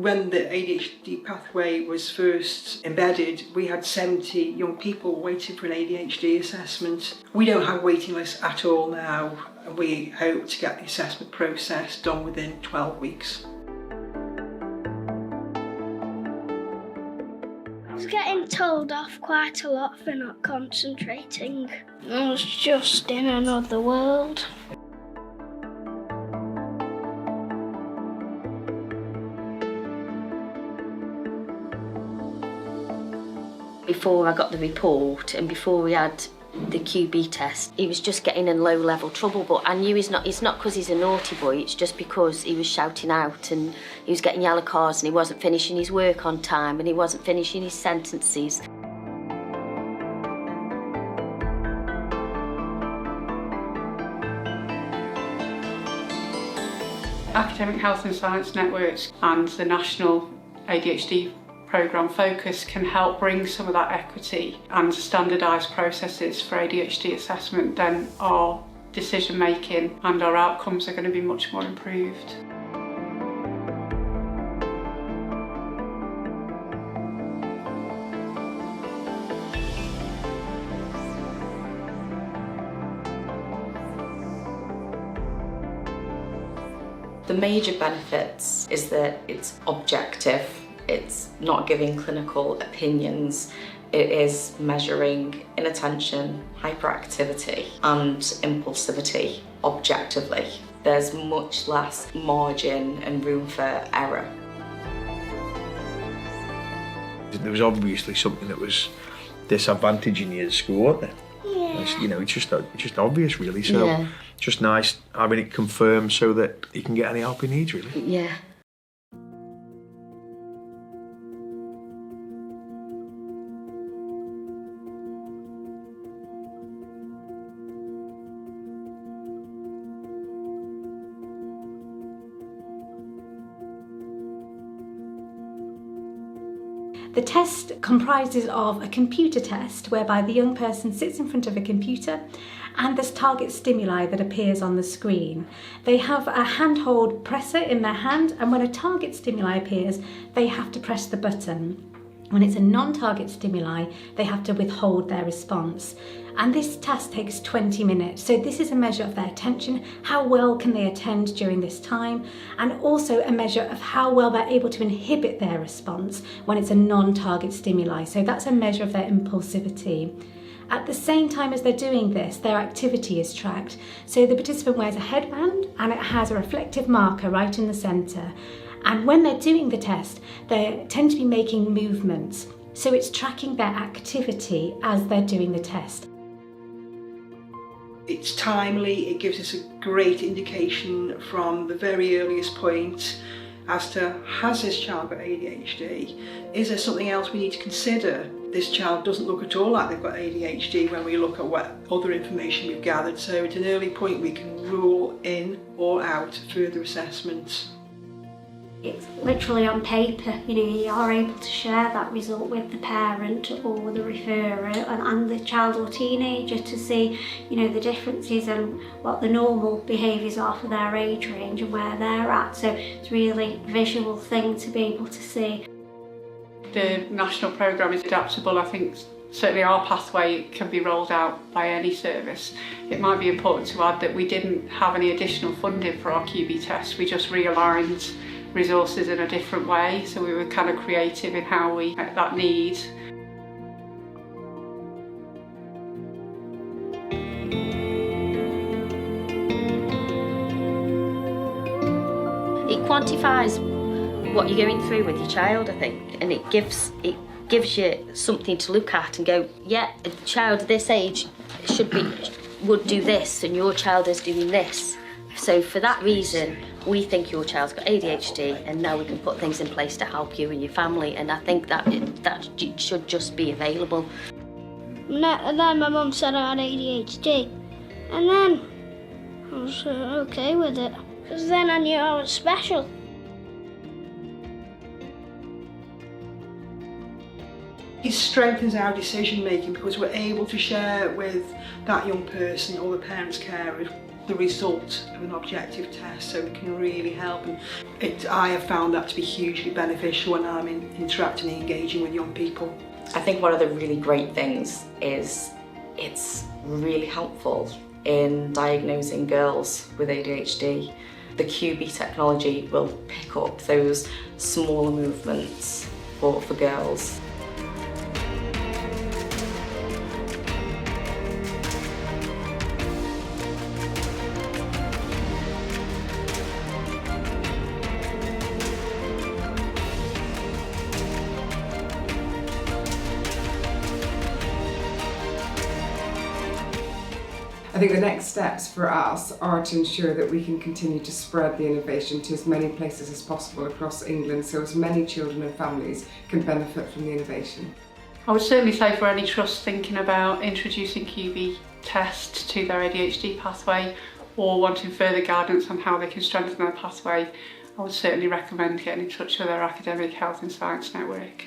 When the ADHD pathway was first embedded, we had 70 young people waiting for an ADHD assessment. We don't have waiting lists at all now, and we hope to get the assessment process done within 12 weeks. I was getting told off quite a lot for not concentrating. I was just in another world. Before I got the report and before we had the QbTest, he was just getting in low-level trouble, but I knew it's not because he's a naughty boy, it's just because he was shouting out and he was getting yellow cards and he wasn't finishing his work on time and he wasn't finishing his sentences. Academic Health and Science Networks and the National ADHD programme focus can help bring some of that equity and standardised processes for ADHD assessment, then our decision making and our outcomes are going to be much more improved. The major benefits is that it's objective. It's not giving clinical opinions. It is measuring inattention, hyperactivity and impulsivity objectively. There's much less margin and room for error. There was obviously something that was disadvantaging you at school, wasn't there? Yeah. It's just obvious really, so Yeah. just nice having it confirmed so that he can get any help he needs really. Yeah. The test comprises of a computer test whereby the young person sits in front of a computer and there's target stimuli that appears on the screen. They have a handhold presser in their hand, and when a target stimuli appears, they have to press the button. When it's a non-target stimuli, they have to withhold their response. And this test takes 20 minutes. So this is a measure of their attention, how well can they attend during this time, and also a measure of how well they're able to inhibit their response when it's a non-target stimuli. So that's a measure of their impulsivity. At the same time as they're doing this, their activity is tracked. So the participant wears a headband and it has a reflective marker right in the centre. And when they're doing the test, they tend to be making movements. So it's tracking their activity as they're doing the test. It's timely, it gives us a great indication from the very earliest point as to, has this child got ADHD? Is there something else we need to consider? This child doesn't look at all like they've got ADHD when we look at what other information we've gathered, so at an early point we can rule in or out further assessments. It's literally on paper, you are able to share that result with the parent or the referrer and the child or teenager to see, the differences and what the normal behaviours are for their age range and where they're at. So it's really a visual thing to be able to see. The national programme is adaptable. I think certainly our pathway can be rolled out by any service. It might be important to add that we didn't have any additional funding for our QbTest. We just realigned resources in a different way, so we were kind of creative in how we met that need. It quantifies what you're going through with your child, I think, and it gives you something to look at and go, yeah, a child this age would do this, and your child is doing this. So for that reason, we think your child's got ADHD, and now we can put things in place to help you and your family, and I think that should just be available. And then my mum said I had ADHD, and then I was okay with it, because then I knew I was special. It strengthens our decision making because we're able to share with that young person or the parent's carer the result of an objective test, so it can really help. And I have found that to be hugely beneficial when I'm interacting and engaging with young people. I think one of the really great things is it's really helpful in diagnosing girls with ADHD. The QB technology will pick up those smaller movements for girls. I think the next steps for us are to ensure that we can continue to spread the innovation to as many places as possible across England, so as many children and families can benefit from the innovation. I would certainly say for any trust thinking about introducing QbTest to their ADHD pathway or wanting further guidance on how they can strengthen their pathway, I would certainly recommend getting in touch with their academic health and science network.